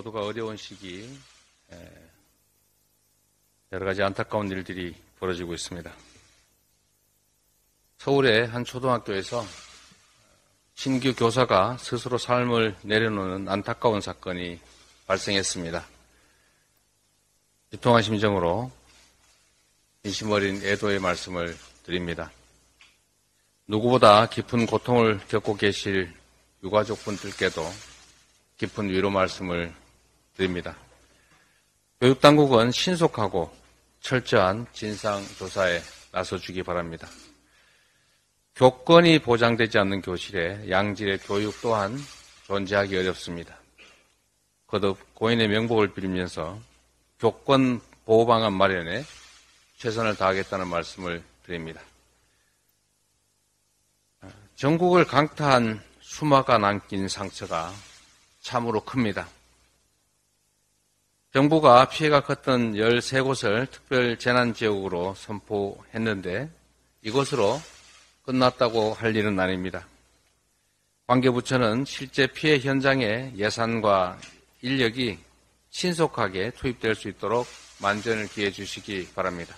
모두가 어려운 시기 여러 가지 안타까운 일들이 벌어지고 있습니다. 서울의 한 초등학교에서 신규 교사가 스스로 삶을 내려놓는 안타까운 사건이 발생했습니다. 비통한 심정으로 진심 어린 애도의 말씀을 드립니다. 누구보다 깊은 고통을 겪고 계실 유가족분들께도 깊은 위로 말씀을 드립니다. 교육당국은 신속하고 철저한 진상조사에 나서주기 바랍니다. 교권이 보장되지 않는 교실에 양질의 교육 또한 존재하기 어렵습니다. 거듭 고인의 명복을 빌면서 교권 보호 방안 마련에 최선을 다하겠다는 말씀을 드립니다. 전국을 강타한 수마가 남긴 상처가 참으로 큽니다. 정부가 피해가 컸던 13곳을 특별 재난지역으로 선포했는데 이것으로 끝났다고 할 일은 아닙니다. 관계부처는 실제 피해 현장에 예산과 인력이 신속하게 투입될 수 있도록 만전을 기해 주시기 바랍니다.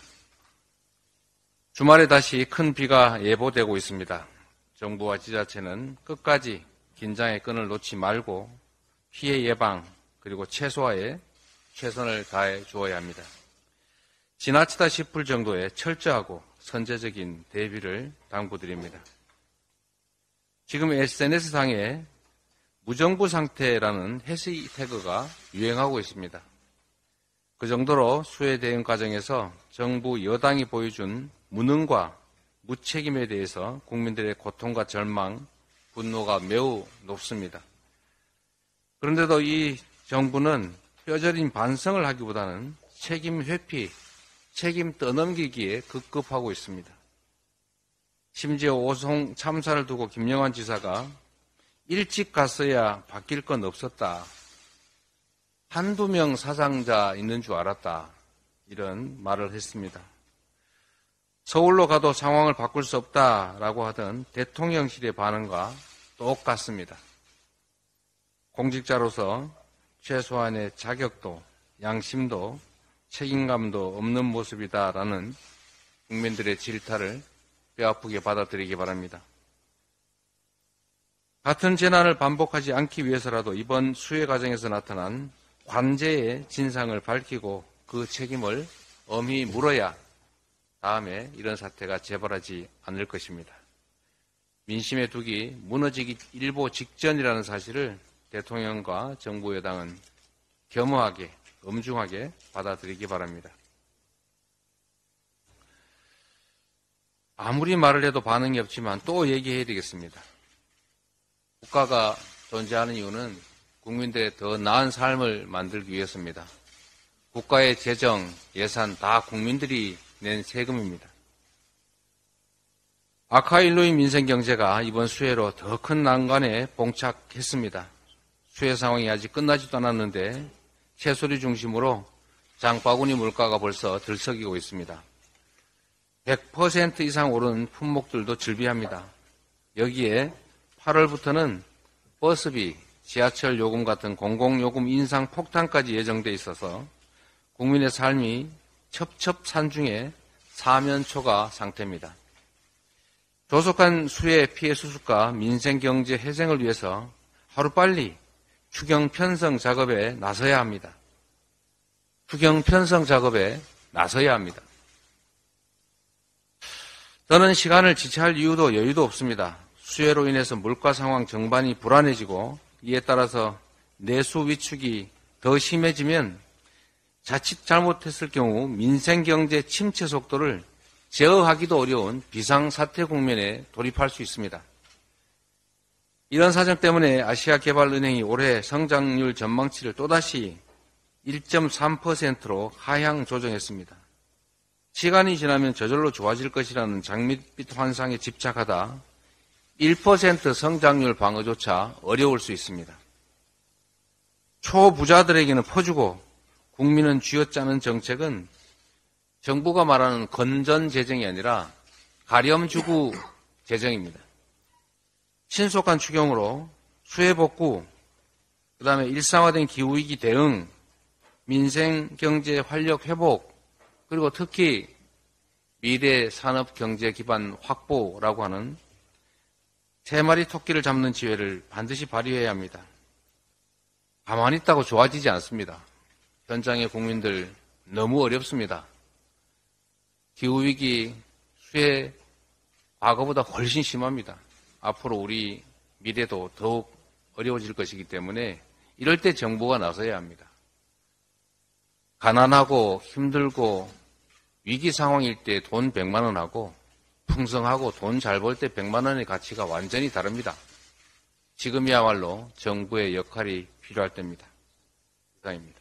주말에 다시 큰 비가 예보되고 있습니다. 정부와 지자체는 끝까지 긴장의 끈을 놓지 말고 피해 예방 그리고 최소화에 최선을 다해 주어야 합니다. 지나치다 싶을 정도의 철저하고 선제적인 대비를 당부드립니다. 지금 SNS상에 무정부 상태라는 해시태그가 유행하고 있습니다. 그 정도로 수해 대응 과정에서 정부 여당이 보여준 무능과 무책임에 대해서 국민들의 고통과 절망, 분노가 매우 높습니다. 그런데도 이 정부는 뼈저린 반성을 하기보다는 책임 회피, 책임 떠넘기기에 급급하고 있습니다. 심지어 오송 참사를 두고 김영환 지사가 일찍 갔어야 바뀔 건 없었다. 한두 명 사상자 있는 줄 알았다. 이런 말을 했습니다. 서울로 가도 상황을 바꿀 수 없다라고 하던 대통령실의 반응과 똑같습니다. 공직자로서 최소한의 자격도, 양심도, 책임감도 없는 모습이다라는 국민들의 질타를 뼈아프게 받아들이기 바랍니다. 같은 재난을 반복하지 않기 위해서라도 이번 수해 과정에서 나타난 관제의 진상을 밝히고 그 책임을 엄히 물어야 다음에 이런 사태가 재발하지 않을 것입니다. 민심의 둑이 무너지기 일보 직전이라는 사실을 대통령과 정부 여당은 겸허하게, 엄중하게 받아들이기 바랍니다. 아무리 말을 해도 반응이 없지만 또 얘기해야 되겠습니다. 국가가 존재하는 이유는 국민들의 더 나은 삶을 만들기 위해서입니다. 국가의 재정, 예산 다 국민들이 낸 세금입니다. 아카일로인 민생경제가 이번 수해로 더 큰 난관에 봉착했습니다. 수해 상황이 아직 끝나지도 않았는데 채소류 중심으로 장바구니 물가가 벌써 들썩이고 있습니다. 100% 이상 오른 품목들도 즐비합니다. 여기에 8월부터는 버스비, 지하철 요금 같은 공공요금 인상 폭탄까지 예정돼 있어서 국민의 삶이 첩첩산중의 사면초가 상태입니다. 조속한 수해 피해 수습과 민생경제 회생을 위해서 하루빨리 추경 편성 작업에 나서야 합니다. 추경 편성 작업에 나서야 합니다. 더는 시간을 지체할 이유도 여유도 없습니다. 수해로 인해서 물가 상황 전반이 불안해지고 이에 따라서 내수 위축이 더 심해지면 자칫 잘못했을 경우 민생경제 침체 속도를 제어하기도 어려운 비상사태 국면에 돌입할 수 있습니다. 이런 사정 때문에 아시아개발은행이 올해 성장률 전망치를 또다시 1.3%로 하향 조정했습니다. 시간이 지나면 저절로 좋아질 것이라는 장밋빛 환상에 집착하다 1% 성장률 방어조차 어려울 수 있습니다. 초부자들에게는 퍼주고 국민은 쥐어짜는 정책은 정부가 말하는 건전 재정이 아니라 가렴주구 재정입니다. 신속한 추경으로 수해 복구, 그다음에 일상화된 기후위기 대응, 민생 경제 활력 회복, 그리고 특히 미래 산업 경제 기반 확보라고 하는 세 마리 토끼를 잡는 지혜를 반드시 발휘해야 합니다. 가만히 있다고 좋아지지 않습니다. 현장의 국민들 너무 어렵습니다. 기후위기 수해 과거보다 훨씬 심합니다. 앞으로 우리 미래도 더욱 어려워질 것이기 때문에 이럴 때 정부가 나서야 합니다. 가난하고 힘들고 위기 상황일 때 돈 100만 원 하고 풍성하고 돈 잘 벌 때 100만 원의 가치가 완전히 다릅니다. 지금이야말로 정부의 역할이 필요할 때입니다. 이상입니다.